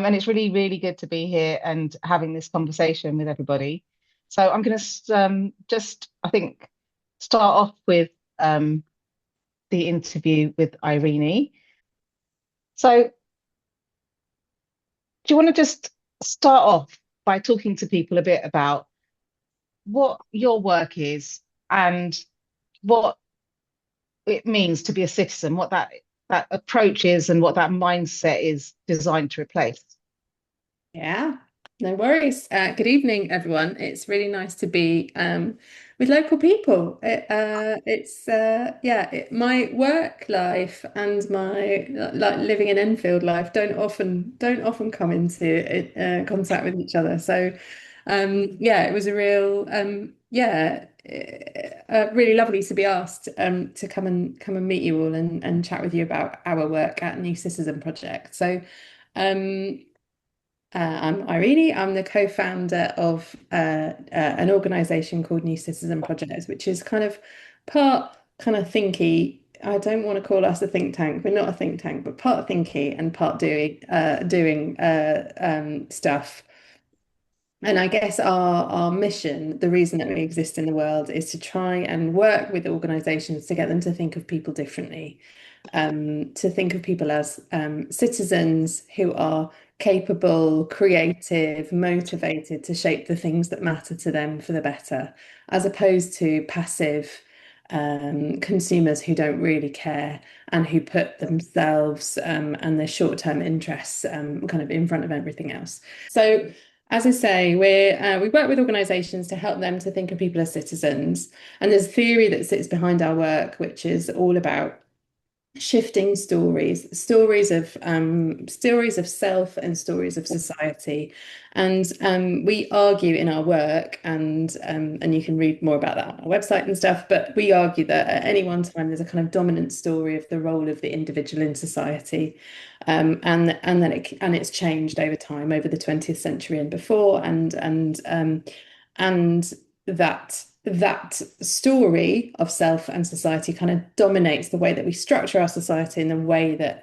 And it's really, really good to be here and having this conversation with everybody. So I'm going to just, I think, start off with the interview with Irene. So do you want to just start off by talking to people a bit about what your work is and what it means to be a citizen, what that approach is, and what that mindset is designed to replace? Yeah, no worries. Good evening, everyone. It's really nice to be with local people. My work life and my like living in Enfield life don't often come into contact with each other. So, yeah, it was a real really lovely to be asked to come and meet you all and chat with you about our work at New Citizen Project. So. Um, I'm Irene. I'm the co-founder of an organisation called New Citizen Project, which is kind of part kind of thinky. I don't want to call us a think tank. We're not a think tank, but part thinky and part doing stuff. And I guess our mission, the reason that we exist in the world, is to try and work with organisations to get them to think of people differently, to think of people as citizens who are capable, creative, motivated to shape the things that matter to them for the better, as opposed to passive consumers who don't really care and who put themselves and their short-term interests kind of in front of everything else. So, as I say, we work with organisations to help them to think of people as citizens, and there's a theory that sits behind our work, which is all about shifting stories of self and stories of society. And we argue in our work, and you can read more about that on our website and stuff, but we argue that at any one time there's a kind of dominant story of the role of the individual in society. And it's changed over time, over the 20th century and before, and that story of self and society kind of dominates the way that we structure our society and the way that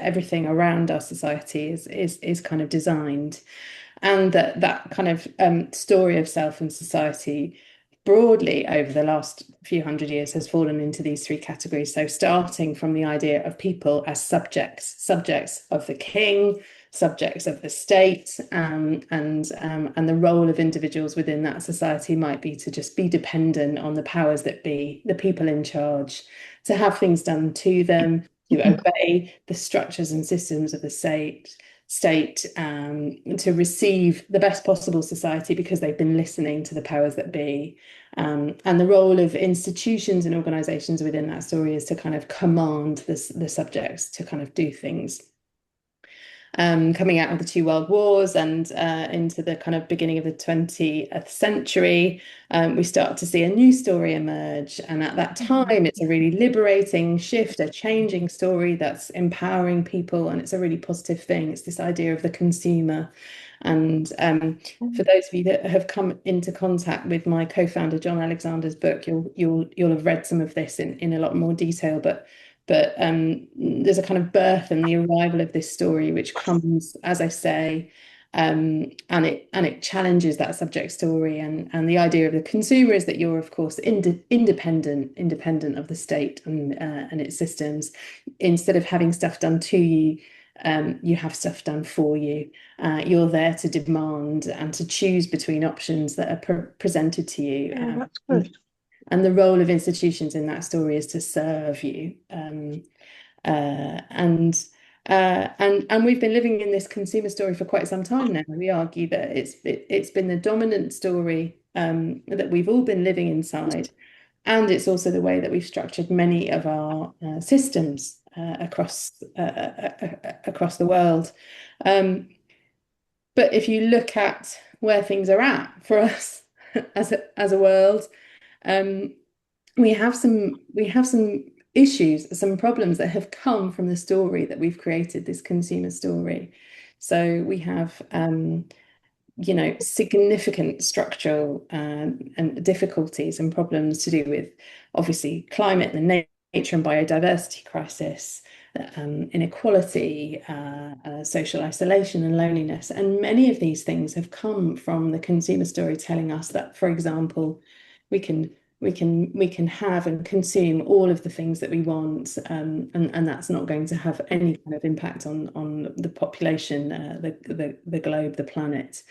everything around our society is kind of designed, and that kind of story of self and society broadly over the last few hundred years has fallen into these three categories. So starting from the idea of people as subjects of the king, subjects of the state, and the role of individuals within that society might be to just be dependent on the powers that be, the people in charge, to have things done to them, to obey the structures and systems of the state, to receive the best possible society because they've been listening to the powers that be. And the role of institutions and organizations within that story is to kind of command the subjects to kind of do things. Coming out of the two world wars and into the kind of beginning of the 20th century, we start to see a new story emerge. And at that time, it's a really liberating shift, a changing story that's empowering people. And it's a really positive thing. It's this idea of the consumer. And for those of you that have come into contact with my co-founder John Alexander's book, you'll have read some of this in a lot more detail. But there's a kind of birth and the arrival of this story, which comes, as I say, and it challenges that subject story, and the idea of the consumer is that you're, of course, independent of the state and its systems. Instead of having stuff done to you, you have stuff done for you. You're there to demand and to choose between options that are presented to you. Yeah, that's good. And the role of institutions in that story is to serve you. And we've been living in this consumer story for quite some time now. We argue that it's been the dominant story that we've all been living inside, and it's also the way that we've structured many of our systems across the world. But if you look at where things are at for us as a world, we have some issues, some problems that have come from the story that we've created, this consumer story. So we have significant structural and difficulties and problems to do with, obviously, climate and nature and biodiversity crisis, inequality, social isolation and loneliness. And many of these things have come from the consumer story telling us that, for example, we can we can have and consume all of the things that we want, and that's not going to have any kind of impact on the population, the globe, the planet.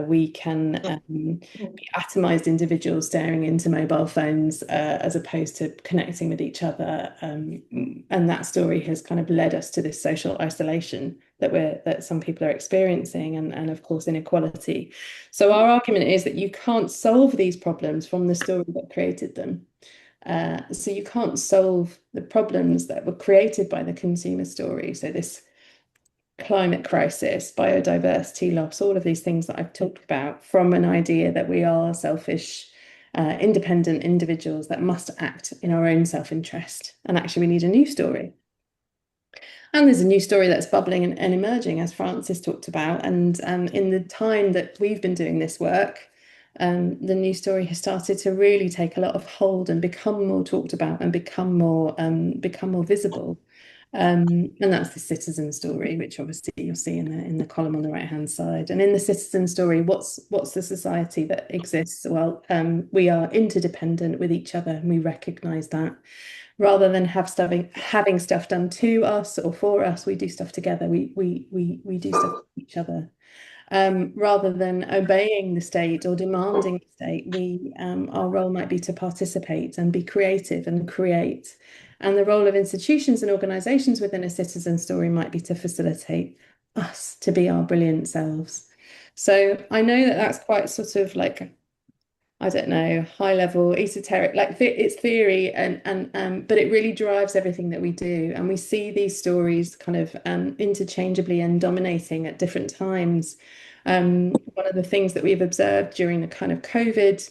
We can be atomized individuals staring into mobile phones as opposed to connecting with each other, and that story has kind of led us to this social isolation that some people are experiencing, and of course inequality. So our argument is that you can't solve these problems from the story that created them. So you can't solve the problems that were created by the consumer story. So this climate crisis, biodiversity loss, all of these things that I've talked about, from an idea that we are selfish, independent individuals that must act in our own self-interest. And actually we need a new story. And there's a new story that's bubbling and emerging, as Francis talked about. And in the time that we've been doing this work, the new story has started to really take a lot of hold and become more talked about and become more visible. And that's the citizen story, which obviously you'll see in the column on the right-hand side. And in the citizen story, what's the society that exists? Well, we are interdependent with each other, and we recognise that. Rather than having stuff done to us or for us, we do stuff together. We do stuff with each other. Rather than obeying the state or demanding the state, our role might be to participate and be creative and create. And the role of institutions and organisations within a citizen story might be to facilitate us to be our brilliant selves. So I know that that's quite sort of like, I don't know, high level, esoteric, like it's theory, but it really drives everything that we do. And we see these stories kind of interchangeably and dominating at different times. One of the things that we've observed during the kind of COVID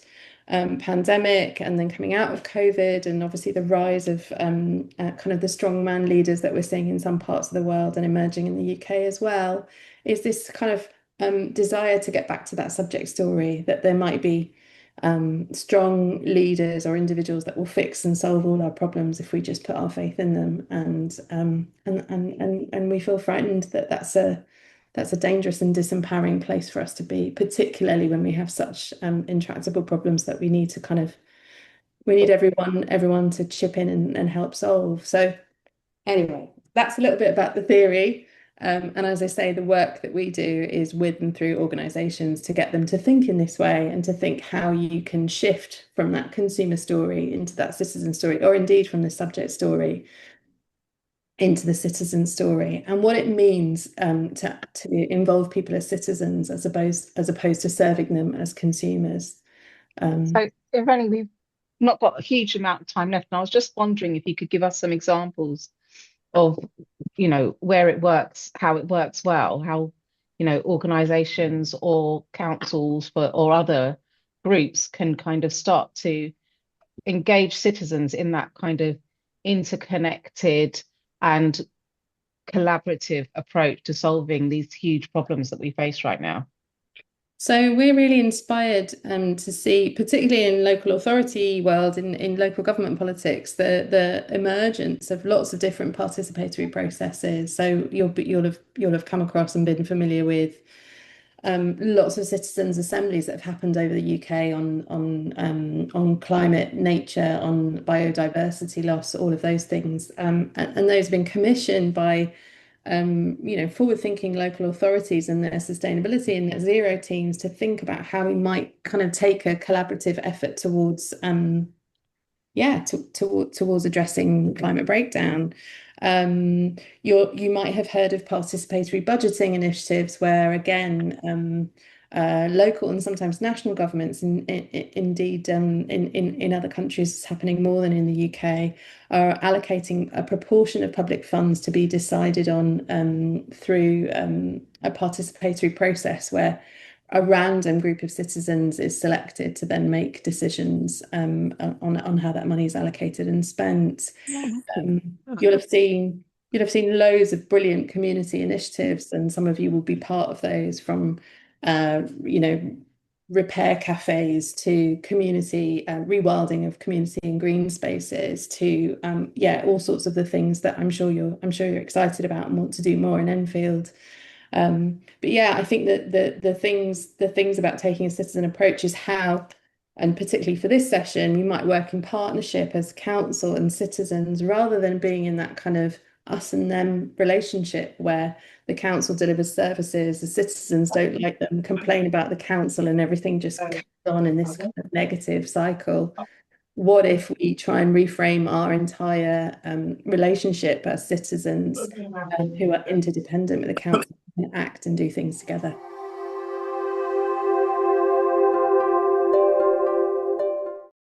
pandemic, and then coming out of COVID, and obviously the rise of kind of the strongman leaders that we're seeing in some parts of the world and emerging in the UK as well, is this kind of desire to get back to that subject story, that there might be strong leaders or individuals that will fix and solve all our problems if we just put our faith in them. And we feel frightened that that's a dangerous and disempowering place for us to be, particularly when we have such intractable problems that we need everyone to chip in and help solve. So anyway, that's a little bit about the theory. And as I say, the work that we do is with and through organisations to get them to think in this way, and to think how you can shift from that consumer story into that citizen story, or indeed from the subject story into the citizen story, and what it means to involve people as citizens as opposed to serving them as consumers. So, Irene, we've not got a huge amount of time left, and I was just wondering if you could give us some examples of, where it works, how it works well, how, organizations or councils or other groups can kind of start to engage citizens in that kind of interconnected and collaborative approach to solving these huge problems that we face right now. So we're really inspired to see, particularly in local authority world, in local government politics, the emergence of lots of different participatory processes. So you'll have come across and been familiar with lots of citizens' assemblies that have happened over the UK on climate, nature, on biodiversity loss, all of those things, and those have been commissioned by forward-thinking local authorities and their sustainability and net zero teams to think about how we might kind of take a collaborative effort towards towards addressing climate breakdown. You might have heard of participatory budgeting initiatives, where again local and sometimes national governments, indeed in other countries it's happening more than in the UK, are allocating a proportion of public funds to be decided on through a participatory process, where a random group of citizens is selected to then make decisions on how that money is allocated and spent. You'll have seen loads of brilliant community initiatives, and some of you will be part of those, from repair cafes to community rewilding of community and green spaces to yeah, all sorts of the things that I'm sure you're excited about and want to do more in Enfield. But yeah, I think that the things about taking a citizen approach is how, and particularly for this session, you might work in partnership as council and citizens rather than being in that kind of us and them relationship where the council delivers services, the citizens don't like them, complain about the council, and everything just carries on in this kind of negative cycle. What if we try and reframe our entire relationship as citizens who are interdependent with the council and act and do things together?